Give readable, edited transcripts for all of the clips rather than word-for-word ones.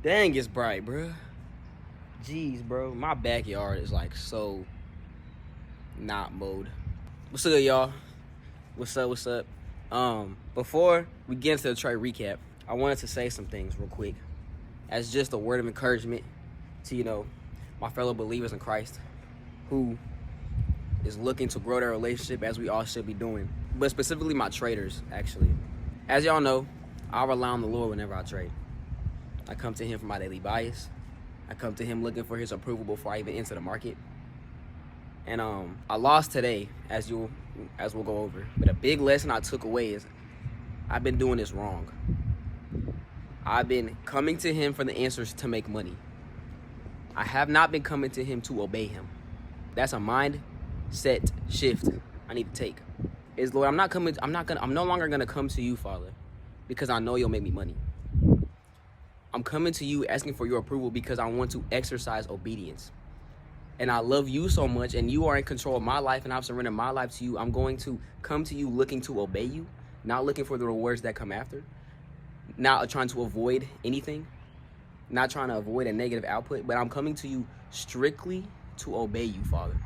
Dang, it's bright, bro. Jeez, bro. My backyard is like so not mowed. What's up, y'all? What's up? What's up? Before we get into the trade recap, I wanted to say some things real quick as just a word of encouragement to, my fellow believers in Christ who is looking to grow their relationship as we all should be doing. But specifically my traders, actually. As y'all know, I rely on the Lord whenever I trade. I come to him for my daily bias. I come to him looking for his approval before I even enter the market. And I lost today, as we'll go over. But a big lesson I took away is I've been doing this wrong. I've been coming to him for the answers to make money. I have not been coming to him to obey him. That's a mindset shift I need to take. Is Lord, I'm no longer gonna come to you, Father, because I know you'll make me money. I'm coming to you asking for your approval because I want to exercise obedience. And I love you so much, and you are in control of my life, and I've surrendered my life to you. I'm going to come to you looking to obey you, not looking for the rewards that come after, not trying to avoid anything, not trying to avoid a negative output, but I'm coming to you strictly to obey you, Father,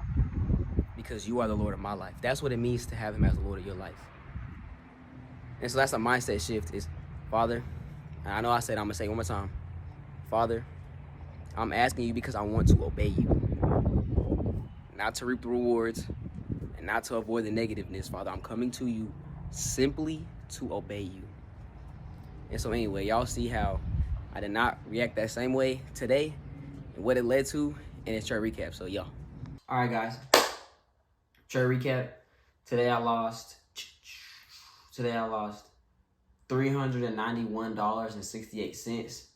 because you are the Lord of my life. That's what it means to have him as the Lord of your life. And so that's a mindset shift is, Father, and I know I said, I'm going to say it one more time. Father, I'm asking you because I want to obey you, not to reap the rewards and not to avoid the negativeness, Father. I'm coming to you simply to obey you. And so anyway, y'all see how I did not react that same way today and what it led to in this trade recap. So, y'all. All right, guys. Trade recap. Today I lost $391.68.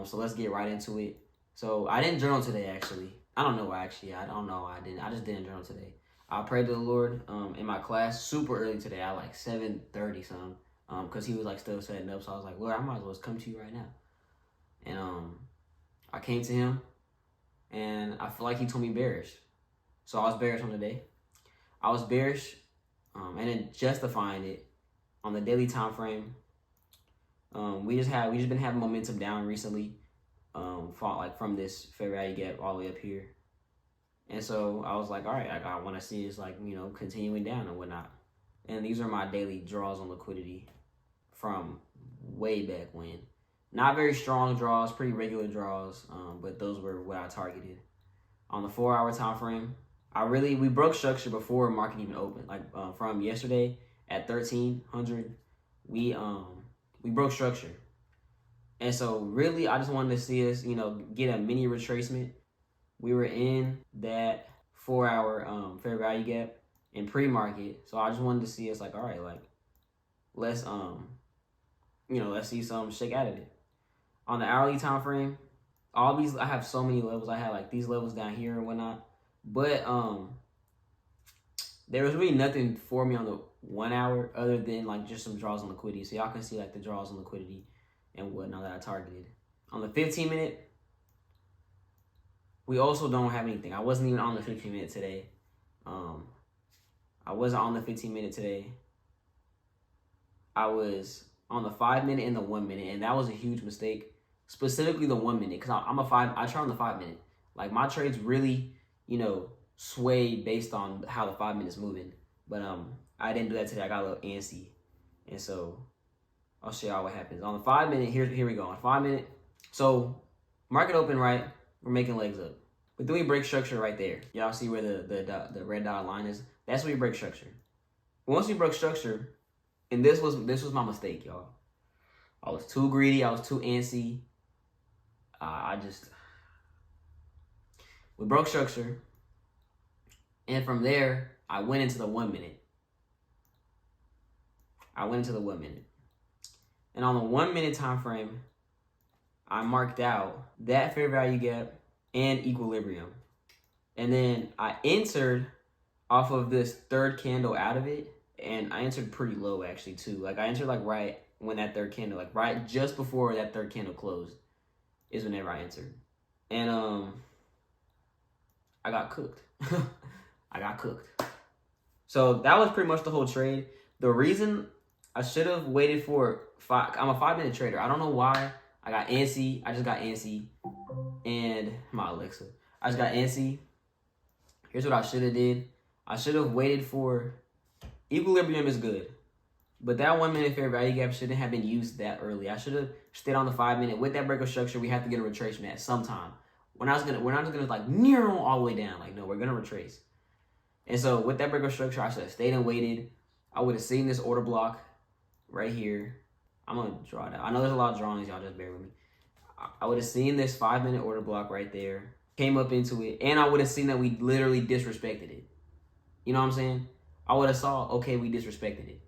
So let's get right into it. So I didn't journal today, actually. I don't know why, actually. I don't know why I didn't. I just didn't journal today. I prayed to the Lord in my class super early today. I like 7:30 something. Because he was like still setting up. So I was like, Lord, I might as well just come to you right now. And I came to him, and I feel like he told me bearish. So I was bearish on the day. I was bearish, and then justifying it on the daily time frame. We just been having momentum down recently, from this fair value gap all the way up here, and so I was like, all right, I want to see this continuing down and whatnot. And these are my daily draws on liquidity from way back when. Not very strong draws, pretty regular draws, but those were what I targeted. On the 4-hour time frame, we broke structure before market even opened. From yesterday at 1300, we broke structure. And so really I just wanted to see us, get a mini retracement. We were in that 4-hour fair value gap in pre-market. So I just wanted to see us all right, let's let's see some shake out of it. On the hourly time frame, all these, I have so many levels. I had these levels down here and whatnot. But there was really nothing for me on the 1 hour other than just some draws on liquidity. So y'all can see the draws on liquidity and whatnot that I targeted. On the 15-minute, we also don't have anything. I wasn't even on the 15-minute today. I wasn't on the 15-minute today. I was on the 5-minute and the 1-minute, and that was a huge mistake. Specifically the 1 minute, because I try on the 5-minute. My trades really, sway based on how the 5 minutes moving. But I didn't do that today. I got a little antsy. And so I'll show y'all what happens. On the 5-minute, here we go. On 5-minute, so market open right, we're making legs up. But then we break structure right there. Y'all see where the red dotted line is? That's where we break structure. Once we broke structure, and this was my mistake, y'all. I was too greedy. I was too antsy. We broke structure. And from there, I went into the 1 minute. And on the 1 minute time frame, I marked out that fair value gap and equilibrium. And then I entered off of this third candle out of it. And I entered pretty low, actually, too. I entered right when that third candle, right just before that third candle closed is whenever I entered. And I got cooked. So that was pretty much the whole trade. The reason I should have waited for I'm a 5-minute trader. I don't know why I got antsy. I just got antsy. And my Alexa. I just got antsy. Here's what I should have did. I should have waited for equilibrium is good. But that 1 minute fair value gap shouldn't have been used that early. I should have stayed on the 5 minute. With that breaker structure, we have to get a retracement at some time. We're not just gonna like near all the way down. Like, no, we're gonna retrace. And so with that breaker structure, I should have stayed and waited. I would have seen this order block right here. I'm gonna draw it out. I know there's a lot of drawings, y'all just bear with me. I would have seen this 5 minute order block right there, came up into it, and I would have seen that we literally disrespected it. You know what I'm saying? I would have saw, okay, we disrespected it.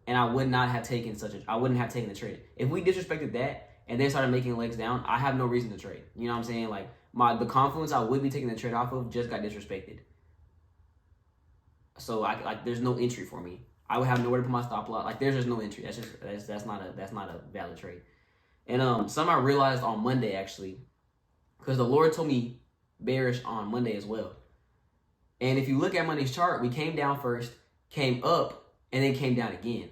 And I would not have taken I wouldn't have taken the trade. If we disrespected that and then started making legs down, I have no reason to trade. You know what I'm saying? Like, the confluence I would be taking the trade off of just got disrespected. So there's no entry for me. I would have nowhere to put my stop loss. Like, there's just no entry. That's not a valid trade. And something I realized on Monday, actually, because the Lord told me bearish on Monday as well. And if you look at Monday's chart, we came down first, came up, and then came down again.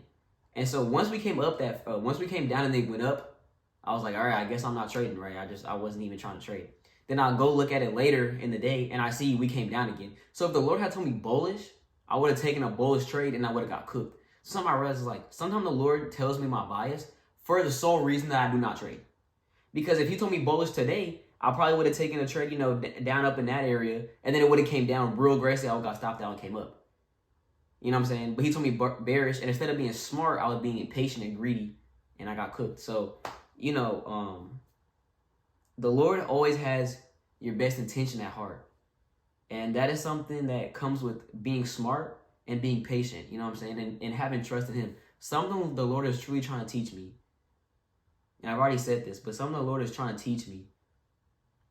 And so once we came down and they went up, I was like, all right, I guess I'm not trading, right? I wasn't even trying to trade. Then I'll go look at it later in the day, and I see we came down again. So if the Lord had told me bullish, I would have taken a bullish trade, and I would have got cooked. Something I realized is, like, sometimes the Lord tells me my bias for the sole reason that I do not trade. Because if he told me bullish today, I probably would have taken a trade, down up in that area, and then it would have came down real aggressive. I got stopped out and came up. You know what I'm saying? But he told me bearish, and instead of being smart, I was being impatient and greedy, and I got cooked. So, the Lord always has your best intention at heart. And that is something that comes with being smart and being patient, you know what I'm saying? And having trust in him. Something the Lord is truly trying to teach me, and I've already said this, but something the Lord is trying to teach me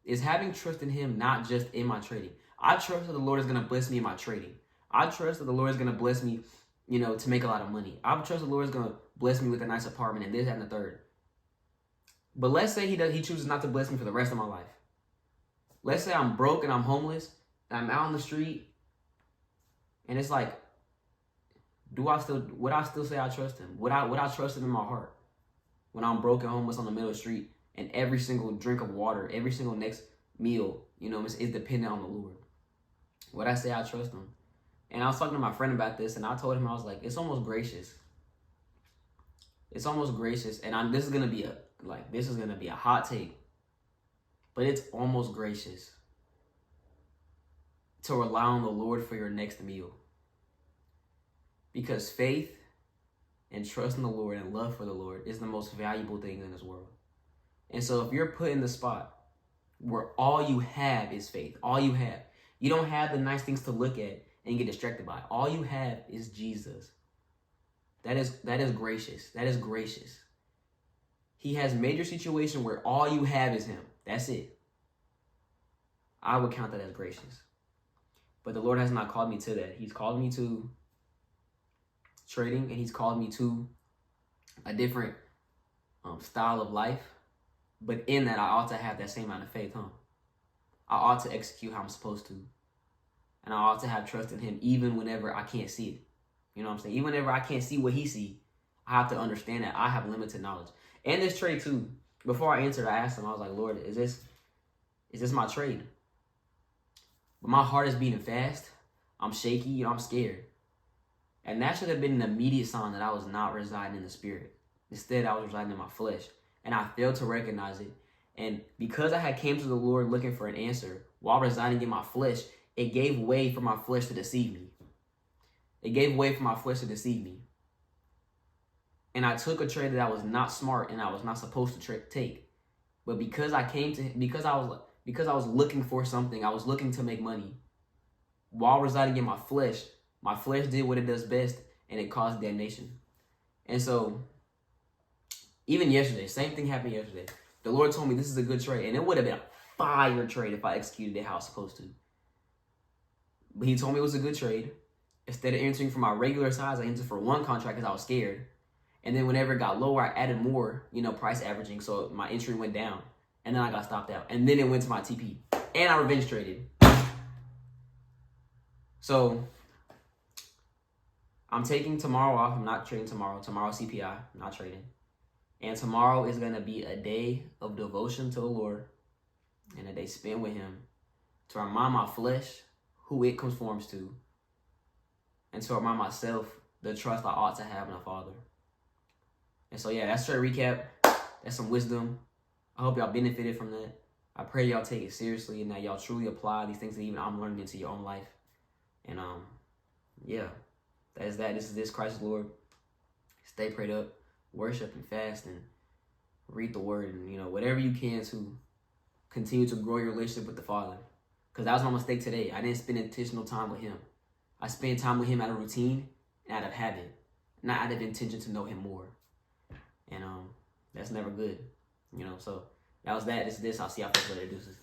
is having trust in him, not just in my trading. I trust that the Lord is going to bless me in my trading. I trust that the Lord is going to bless me, to make a lot of money. I trust the Lord is going to bless me with a nice apartment and this, that, and the third. But let's say he chooses not to bless me for the rest of my life. Let's say I'm broke and I'm homeless and I'm out on the street, and it's like, would I still say I trust him? Would I trust him in my heart when I'm broke and homeless on the middle of the street and every single drink of water, every single next meal, is dependent on the Lord? Would I say I trust him? And I was talking to my friend about this, and I told him, I was like, it's almost gracious. It's almost gracious, and this is gonna be a hot take, but it's almost gracious to rely on the Lord for your next meal. Because faith and trust in the Lord and love for the Lord is the most valuable thing in this world. And so if you're put in the spot where all you have is faith, all you have, you don't have the nice things to look at and get distracted by. All you have is Jesus. That is gracious. That is gracious. He has made your situation where all you have is him. That's it. I would count that as gracious. But the Lord has not called me to that. He's called me to trading, and he's called me to a different style of life. But in that, I ought to have that same amount of faith, I ought to execute how I'm supposed to. And I ought to have trust in him even whenever I can't see it. You know what I'm saying? Even whenever I can't see what he sees, I have to understand that I have limited knowledge. And this trade too, before I answered, I asked him, I was like, Lord, is this my trade? But my heart is beating fast. I'm shaky, I'm scared. And that should have been an immediate sign that I was not residing in the spirit. Instead, I was residing in my flesh. And I failed to recognize it. And because I had came to the Lord looking for an answer while residing in my flesh, it gave way for my flesh to deceive me. It gave way for my flesh to deceive me. And I took a trade that I was not smart and I was not supposed to take. But because I was looking for something, I was looking to make money. While residing in my flesh did what it does best, and it caused damnation. And so, even yesterday, same thing happened yesterday. The Lord told me this is a good trade, and it would have been a fire trade if I executed it how I was supposed to. But he told me it was a good trade. Instead of entering for my regular size, I entered for one contract because I was scared. And then whenever it got lower, I added more, price averaging, so my entry went down. And then I got stopped out. And then it went to my TP. And I revenge traded. So, I'm taking tomorrow off. I'm not trading tomorrow. Tomorrow CPI. I'm not trading. And tomorrow is going to be a day of devotion to the Lord and a day spent with him to remind my flesh who it conforms to and to remind myself the trust I ought to have in the Father. And so, yeah, that's a recap. That's some wisdom. I hope y'all benefited from that. I pray y'all take it seriously and that y'all truly apply these things that even I'm learning into your own life. And, yeah, that is that. This is Christ Lord. Stay prayed up, worship and fast, and read the word, and, you know, whatever you can to continue to grow your relationship with the Father. Because that was my mistake today. I didn't spend intentional time with him. I spent time with him out of routine and out of habit, not out of intention to know him more. And that's never good, you know. So that was that. This is this. I'll see y'all later. Deuces.